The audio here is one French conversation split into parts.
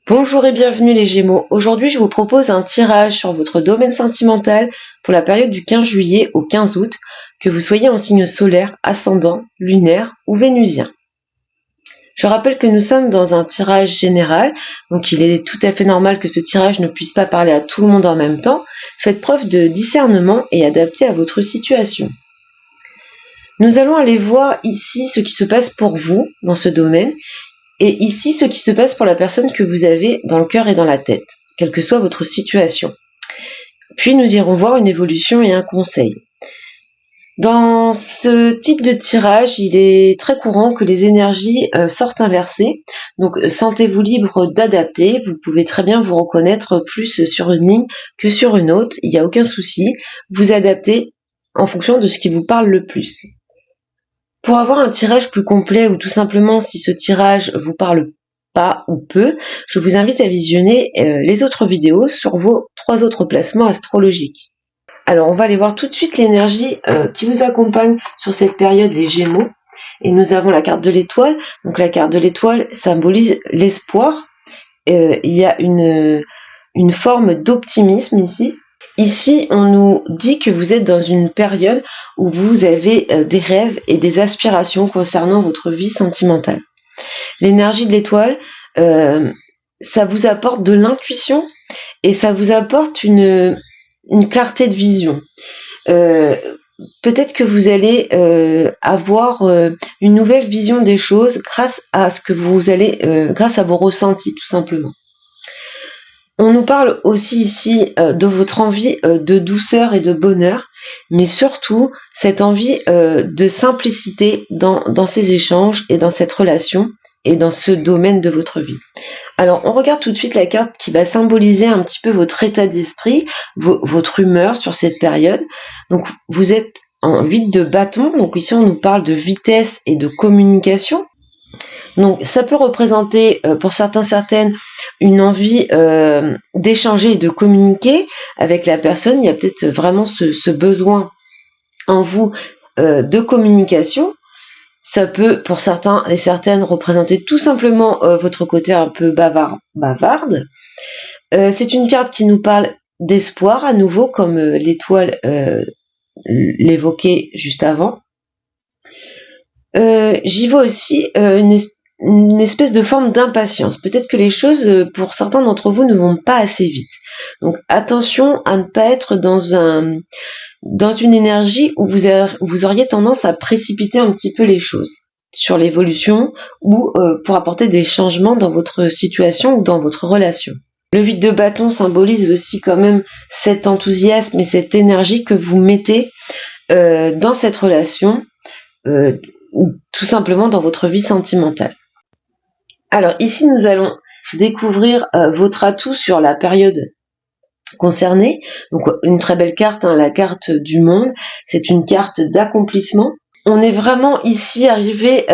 Bonjour et bienvenue les Gémeaux. Aujourd'hui, je vous propose un tirage sur votre domaine sentimental pour la période du 15 juillet au 15 août, que vous soyez en signe solaire, ascendant, lunaire ou vénusien. Je rappelle que nous sommes dans un tirage général, donc il est tout à fait normal que ce tirage ne puisse pas parler à tout le monde en même temps. Faites preuve de discernement et adaptez à votre situation. Nous allons aller voir ici ce qui se passe pour vous dans ce domaine, et ici ce qui se passe pour la personne que vous avez dans le cœur et dans la tête, quelle que soit votre situation. Puis nous irons voir une évolution et un conseil. Dans ce type de tirage, il est très courant que les énergies sortent inversées, donc sentez-vous libre d'adapter, vous pouvez très bien vous reconnaître plus sur une ligne que sur une autre, il n'y a aucun souci, vous adaptez en fonction de ce qui vous parle le plus. Pour avoir un tirage plus complet ou tout simplement si ce tirage vous parle pas ou peu, je vous invite à visionner les autres vidéos sur vos 3 autres placements astrologiques. Alors on va aller voir tout de suite l'énergie qui vous accompagne sur cette période, les Gémeaux. Et nous avons la carte de l'étoile. Donc la carte de l'étoile symbolise l'espoir. Il y a une forme d'optimisme ici. Ici, on nous dit que vous êtes dans une période où vous avez des rêves et des aspirations concernant votre vie sentimentale. L'énergie de l'étoile, ça vous apporte de l'intuition et ça vous apporte une clarté de vision. Peut-être que vous allez avoir une nouvelle vision des choses grâce à ce que vous allez, grâce à vos ressentis, tout simplement. On nous parle aussi ici de votre envie de douceur et de bonheur, mais surtout cette envie de simplicité dans ces échanges et dans cette relation et dans ce domaine de votre vie. Alors on regarde tout de suite la carte qui va symboliser un petit peu votre état d'esprit, votre humeur sur cette période. Donc vous êtes en 8 de bâton, donc ici on nous parle de vitesse et de communication. Donc ça peut représenter pour certaines une envie d'échanger et de communiquer avec la personne. Il y a peut-être vraiment ce besoin en vous de communication. Ça peut pour certains et certaines représenter tout simplement votre côté un peu bavarde. C'est une carte qui nous parle d'espoir à nouveau, comme l'étoile l'évoquait juste avant. J'y vois aussi une espèce de forme d'impatience. Peut-être que les choses, pour certains d'entre vous, ne vont pas assez vite. Donc attention à ne pas être dans une énergie où vous auriez tendance à précipiter un petit peu les choses sur l'évolution ou pour apporter des changements dans votre situation ou dans votre relation. Le 8 de bâton symbolise aussi quand même cet enthousiasme et cette énergie que vous mettez dans cette relation ou tout simplement dans votre vie sentimentale. Alors ici nous allons découvrir votre atout sur la période concernée. Donc une très belle carte, la carte du monde, c'est une carte d'accomplissement. On est vraiment ici arrivé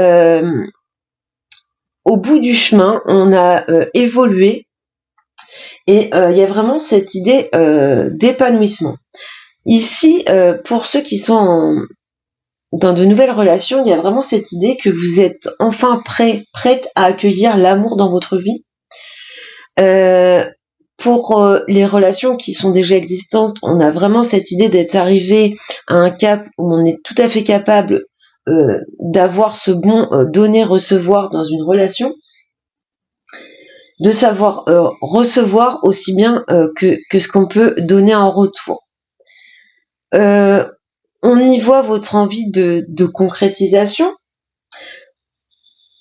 au bout du chemin, on a évolué et il y a vraiment cette idée d'épanouissement. Ici, pour ceux qui sont dans de nouvelles relations, il y a vraiment cette idée que vous êtes enfin prête à accueillir l'amour dans votre vie. Pour les relations qui sont déjà existantes, on a vraiment cette idée d'être arrivé à un cap où on est tout à fait capable d'avoir ce bon donner-recevoir dans une relation, de savoir recevoir aussi bien que ce qu'on peut donner en retour. On y voit votre envie de concrétisation.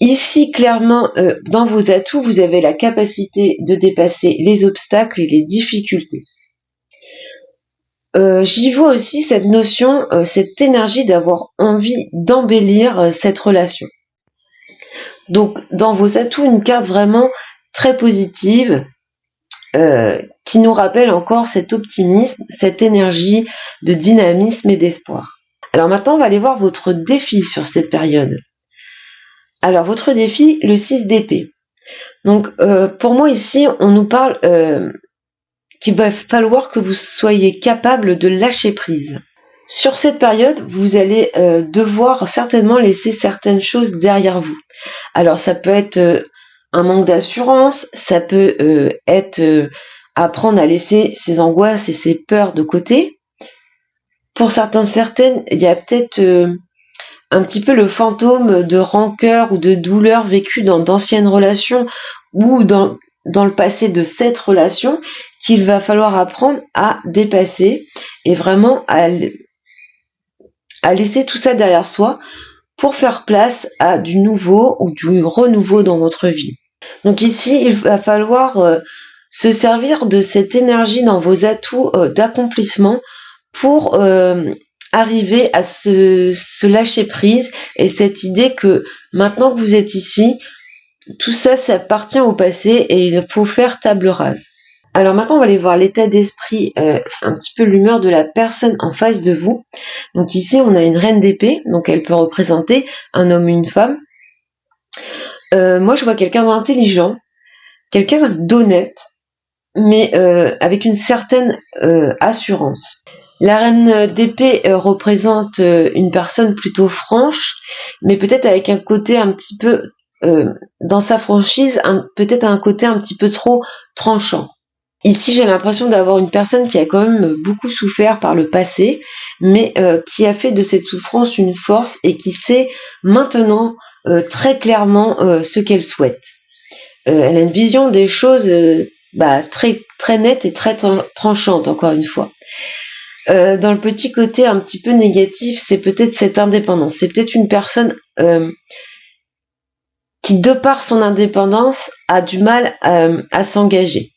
Ici, clairement, dans vos atouts, vous avez la capacité de dépasser les obstacles et les difficultés. J'y vois aussi cette notion, cette énergie d'avoir envie d'embellir cette relation. Donc, dans vos atouts, une carte vraiment très positive, qui nous rappelle encore cet optimisme, cette énergie de dynamisme et d'espoir. Alors maintenant, on va aller voir votre défi sur cette période. Alors, votre défi, le 6 d'épée. Donc, pour moi, ici, on nous parle qu'il va falloir que vous soyez capable de lâcher prise. Sur cette période, vous allez devoir certainement laisser certaines choses derrière vous. Alors, ça peut être un manque d'assurance, ça peut être apprendre à laisser ses angoisses et ses peurs de côté. Pour certaines, il y a peut-être un petit peu le fantôme de rancœur ou de douleur vécue dans d'anciennes relations ou dans le passé de cette relation qu'il va falloir apprendre à dépasser et vraiment à laisser tout ça derrière soi pour faire place à du nouveau ou du renouveau dans votre vie. Donc ici, il va falloir se servir de cette énergie dans vos atouts d'accomplissement pour arriver à se lâcher prise et cette idée que maintenant que vous êtes ici, tout ça, ça appartient au passé et il faut faire table rase. Alors maintenant, on va aller voir l'état d'esprit, un petit peu l'humeur de la personne en face de vous. Donc ici, on a une reine d'épée, donc elle peut représenter un homme ou une femme. Moi, je vois quelqu'un d'intelligent, quelqu'un d'honnête, mais avec une certaine assurance. La reine d'épée représente une personne plutôt franche, mais peut-être avec un côté un petit peu, dans sa franchise, peut-être un côté un petit peu trop tranchant. Ici, j'ai l'impression d'avoir une personne qui a quand même beaucoup souffert par le passé, mais qui a fait de cette souffrance une force et qui sait maintenant très clairement ce qu'elle souhaite. Elle a une vision des choses très, très nette et très tranchante, encore une fois. Dans le petit côté un petit peu négatif, c'est peut-être cette indépendance. C'est peut-être une personne qui, de par son indépendance, a du mal à s'engager.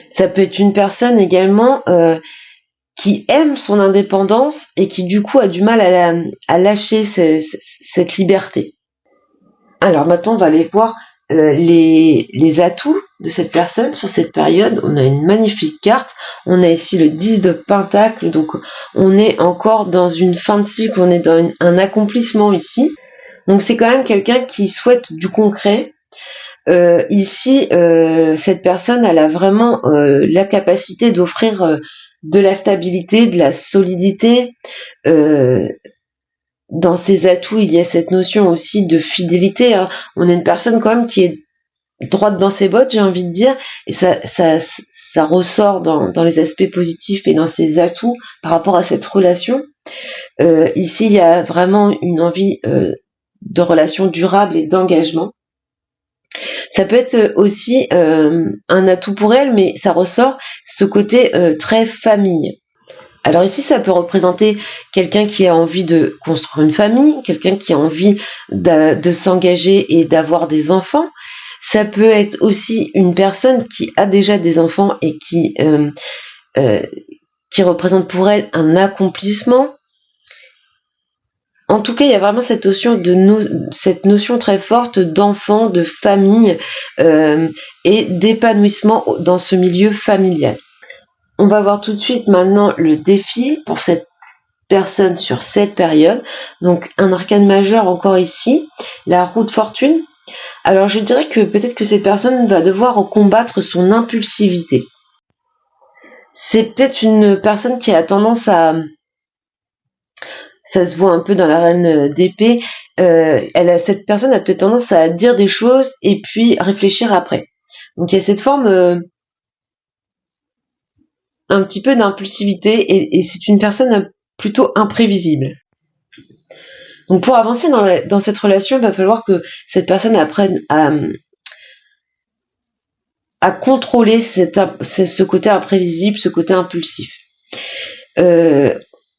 Ça peut être une personne également qui aime son indépendance et qui du coup a du mal à lâcher cette liberté. Alors maintenant, on va aller voir les atouts de cette personne sur cette période. On a une magnifique carte. On a ici le 10 de Pentacle. Donc on est encore dans une fin de cycle, on est dans un accomplissement ici. Donc c'est quand même quelqu'un qui souhaite du concret. Ici, cette personne, elle a vraiment la capacité d'offrir de la stabilité, de la solidité. Dans ses atouts, il y a cette notion aussi de fidélité. Hein. On a une personne quand même qui est droite dans ses bottes, j'ai envie de dire, et ça ressort dans les aspects positifs et dans ses atouts par rapport à cette relation. Ici, il y a vraiment une envie de relation durable et d'engagement. Ça peut être aussi un atout pour elle, mais ça ressort ce côté très famille. Alors ici, ça peut représenter quelqu'un qui a envie de construire une famille, quelqu'un qui a envie de s'engager et d'avoir des enfants. Ça peut être aussi une personne qui a déjà des enfants et qui représente pour elle un accomplissement. En tout cas, il y a vraiment cette notion très forte d'enfant, de famille et d'épanouissement dans ce milieu familial. On va voir tout de suite maintenant le défi pour cette personne sur cette période. Donc un arcane majeur encore ici, la roue de fortune. Alors je dirais que peut-être que cette personne va devoir combattre son impulsivité. C'est peut-être une personne qui a tendance à... Ça se voit un peu dans la reine d'épée. Cette personne a peut-être tendance à dire des choses et puis réfléchir après. Donc il y a cette forme un petit peu d'impulsivité et c'est une personne plutôt imprévisible. Donc pour avancer dans cette relation, il va falloir que cette personne apprenne à contrôler ce côté imprévisible, ce côté impulsif.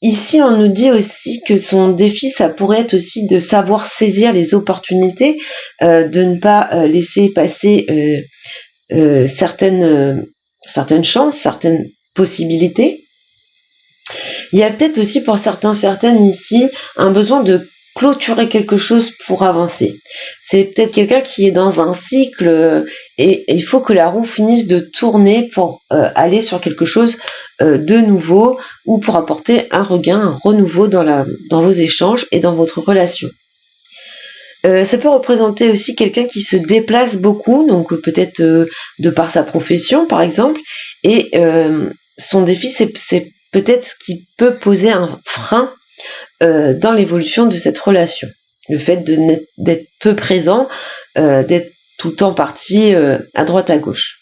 Ici, on nous dit aussi que son défi, ça pourrait être aussi de savoir saisir les opportunités, de ne pas laisser passer certaines chances, certaines possibilités. Il y a peut-être aussi pour certaines ici un besoin de clôturer quelque chose pour avancer. C'est peut-être quelqu'un qui est dans un cycle et il faut que la roue finisse de tourner pour aller sur quelque chose de nouveau ou pour apporter un regain, un renouveau dans vos échanges et dans votre relation. Ça peut représenter aussi quelqu'un qui se déplace beaucoup, donc peut-être de par sa profession par exemple, et son défi c'est peut-être ce qui peut poser un frein dans l'évolution de cette relation. Le fait d'être peu présent d'être tout le temps parti à droite à gauche.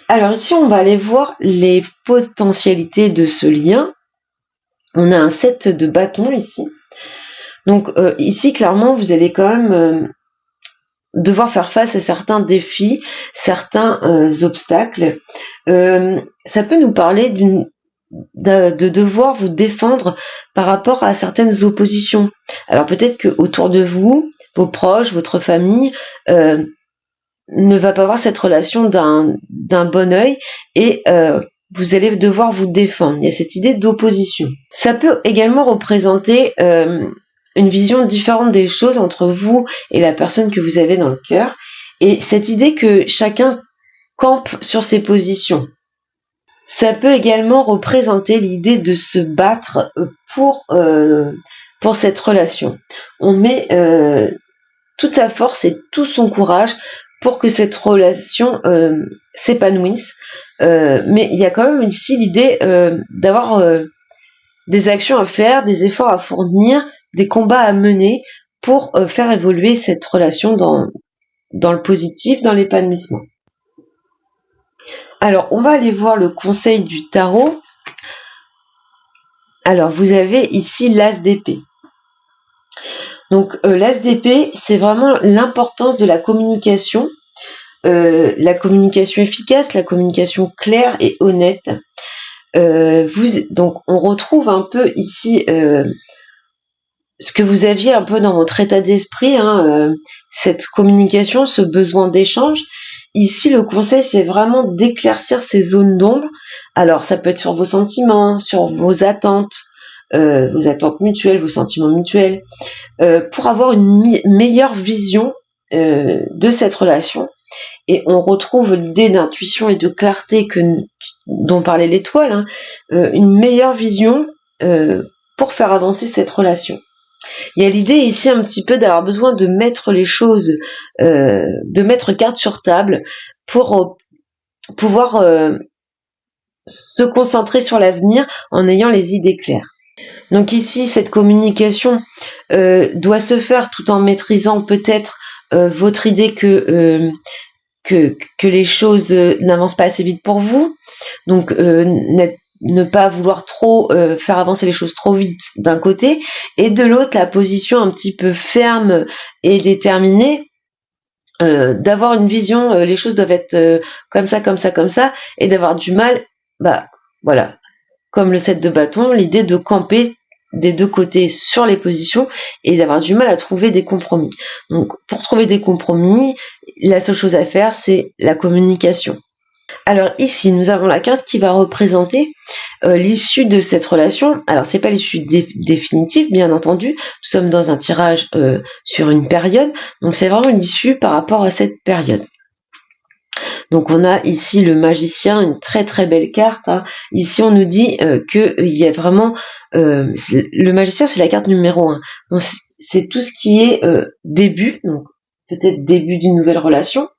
Alors ici, on va aller voir les potentialités de ce lien. On a un set de bâtons ici. Donc ici, clairement, vous allez quand même devoir faire face à certains défis, certains obstacles. Ça peut nous parler de devoir vous défendre par rapport à certaines oppositions. Alors peut-être que autour de vous, vos proches, votre famille ne va pas voir cette relation d'un bon œil et vous allez devoir vous défendre. Il y a cette idée d'opposition. Ça peut également représenter une vision différente des choses entre vous et la personne que vous avez dans le cœur, et cette idée que chacun campe sur ses positions. Ça peut également représenter l'idée de se battre pour cette relation. On met toute sa force et tout son courage pour que cette relation s'épanouisse. Mais il y a quand même ici l'idée d'avoir des actions à faire, des efforts à fournir, des combats à mener pour faire évoluer cette relation dans le positif, dans l'épanouissement. Alors, on va aller voir le conseil du tarot. Alors, vous avez ici l'as d'épée. Donc, l'as d'épée, c'est vraiment l'importance de la communication efficace, la communication claire et honnête. Donc, on retrouve un peu ici ce que vous aviez un peu dans votre état d'esprit, cette communication, ce besoin d'échange. Ici, le conseil, c'est vraiment d'éclaircir ces zones d'ombre. Alors, ça peut être sur vos sentiments, sur vos attentes mutuelles, vos sentiments mutuels, pour avoir une meilleure vision de cette relation. Et on retrouve l'idée d'intuition et de clarté dont parlait l'étoile, une meilleure vision pour faire avancer cette relation. Il y a l'idée ici un petit peu d'avoir besoin de mettre les choses, de mettre carte sur table pour pouvoir se concentrer sur l'avenir en ayant les idées claires. Donc ici, cette communication doit se faire tout en maîtrisant peut-être votre idée que les choses n'avancent pas assez vite pour vous. Donc ne pas vouloir trop faire avancer les choses trop vite d'un côté, et de l'autre la position un petit peu ferme et déterminée, d'avoir une vision, les choses doivent être comme ça, et d'avoir du mal, voilà, comme le 7 de bâton, l'idée de camper des deux côtés sur les positions et d'avoir du mal à trouver des compromis. Donc pour trouver des compromis, la seule chose à faire, c'est la communication. Alors ici, nous avons la carte qui va représenter l'issue de cette relation. Alors c'est pas l'issue définitive, bien entendu. Nous sommes dans un tirage sur une période, donc c'est vraiment l'issue par rapport à cette période. Donc on a ici le magicien, une très très belle carte. Ici on nous dit qu'il y a vraiment... le magicien, c'est la carte numéro 1. Donc c'est tout ce qui est début, donc peut-être début d'une nouvelle relation,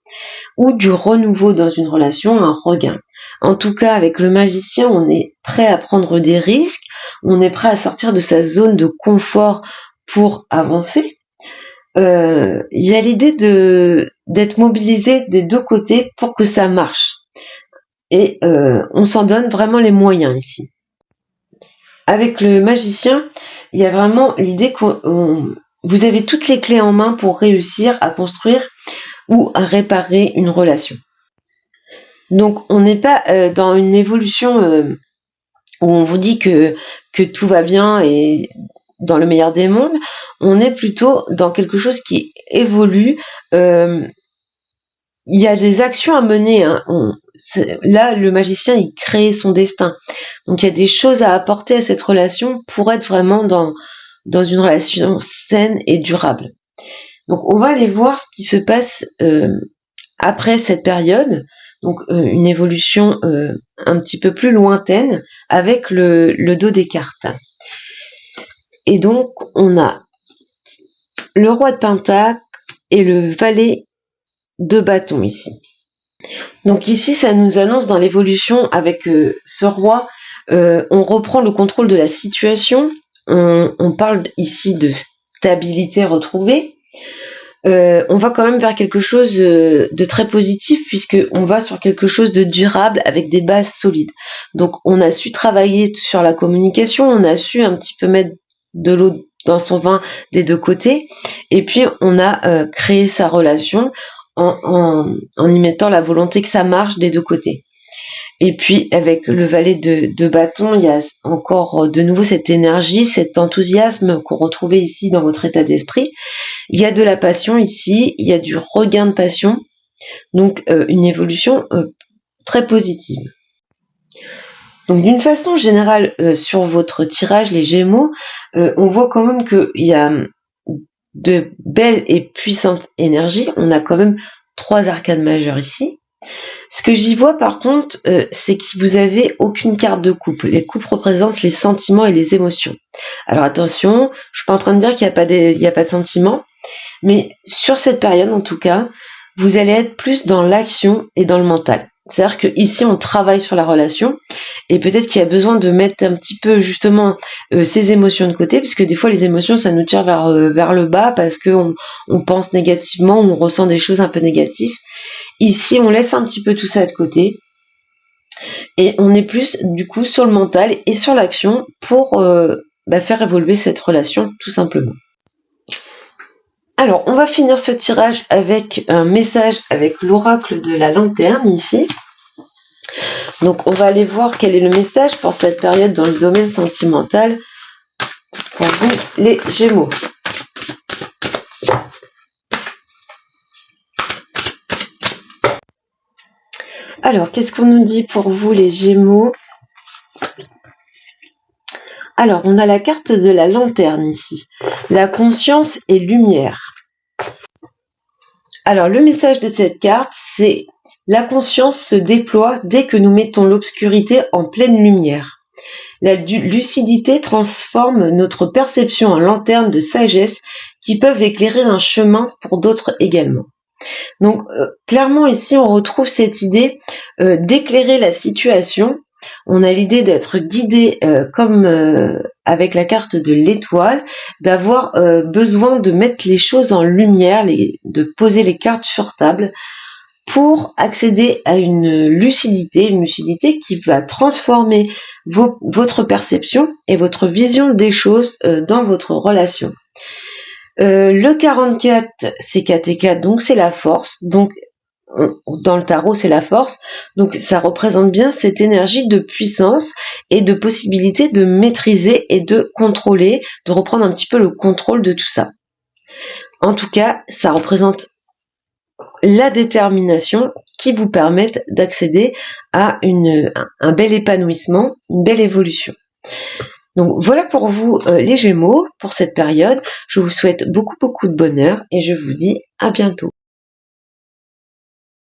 ou du renouveau dans une relation, un regain. En tout cas, avec le magicien, on est prêt à prendre des risques, on est prêt à sortir de sa zone de confort pour avancer. Il y a l'idée d'être mobilisé des deux côtés pour que ça marche. Et on s'en donne vraiment les moyens ici. Avec le magicien, il y a vraiment l'idée que vous avez toutes les clés en main pour réussir à construire ou à réparer une relation. Donc on n'est pas dans une évolution où on vous dit que tout va bien et dans le meilleur des mondes. On est plutôt dans quelque chose qui évolue. Il y a des actions à mener. Là, le magicien, il crée son destin. Donc il y a des choses à apporter à cette relation pour être vraiment dans une relation saine et durable. Donc on va aller voir ce qui se passe après cette période, donc une évolution un petit peu plus lointaine avec le dos des cartes. Et donc on a le roi de Pentacle et le valet de bâton ici. Donc ici ça nous annonce dans l'évolution avec ce roi, on reprend le contrôle de la situation, on parle ici de stabilité retrouvée. on va quand même vers quelque chose de très positif, puisque on va sur quelque chose de durable avec des bases solides. Donc on a su travailler sur la communication, on a su un petit peu mettre de l'eau dans son vin des deux côtés, et puis on a créé sa relation en y mettant la volonté que ça marche des deux côtés. Et puis avec le valet de bâton, il y a encore de nouveau cette énergie, cet enthousiasme qu'on retrouvait ici dans votre état d'esprit. Il y a de la passion ici, il y a du regain de passion, donc une évolution très positive. Donc d'une façon générale, sur votre tirage, les Gémeaux, on voit quand même qu'il y a de belles et puissantes énergies. On a quand même 3 arcanes majeures ici. Ce que j'y vois par contre, c'est que vous avez aucune carte de coupe. Les coupes représentent les sentiments et les émotions. Alors attention, je suis pas en train de dire qu'il n'y a pas de sentiments, mais sur cette période en tout cas, vous allez être plus dans l'action et dans le mental. C'est-à-dire que ici on travaille sur la relation, et peut-être qu'il y a besoin de mettre un petit peu justement ces émotions de côté, puisque des fois les émotions ça nous tire vers le bas parce qu'on pense négativement, on ressent des choses un peu négatives. Ici, on laisse un petit peu tout ça de côté et on est plus du coup sur le mental et sur l'action pour faire évoluer cette relation tout simplement. Alors, on va finir ce tirage avec un message avec l'oracle de la lanterne ici. Donc, on va aller voir quel est le message pour cette période dans le domaine sentimental pour vous, les Gémeaux. Alors, qu'est-ce qu'on nous dit pour vous, les Gémeaux? Alors, on a la carte de la lanterne ici. La conscience et lumière. Alors, le message de cette carte, c'est la conscience se déploie dès que nous mettons l'obscurité en pleine lumière. La lucidité transforme notre perception en lanterne de sagesse qui peuvent éclairer un chemin pour d'autres également. Donc clairement ici on retrouve cette idée d'éclairer la situation. On a l'idée d'être guidé comme avec la carte de l'étoile, d'avoir besoin de mettre les choses en lumière, de poser les cartes sur table pour accéder à une lucidité qui va transformer votre perception et votre vision des choses dans votre relation. Le 44, c'est 4 et 4, donc c'est la force. Donc, dans le tarot, c'est la force. Donc, ça représente bien cette énergie de puissance et de possibilité de maîtriser et de contrôler, de reprendre un petit peu le contrôle de tout ça. En tout cas, ça représente la détermination qui vous permette d'accéder à un bel épanouissement, une belle évolution. Donc voilà pour vous les Gémeaux pour cette période. Je vous souhaite beaucoup de bonheur et je vous dis à bientôt.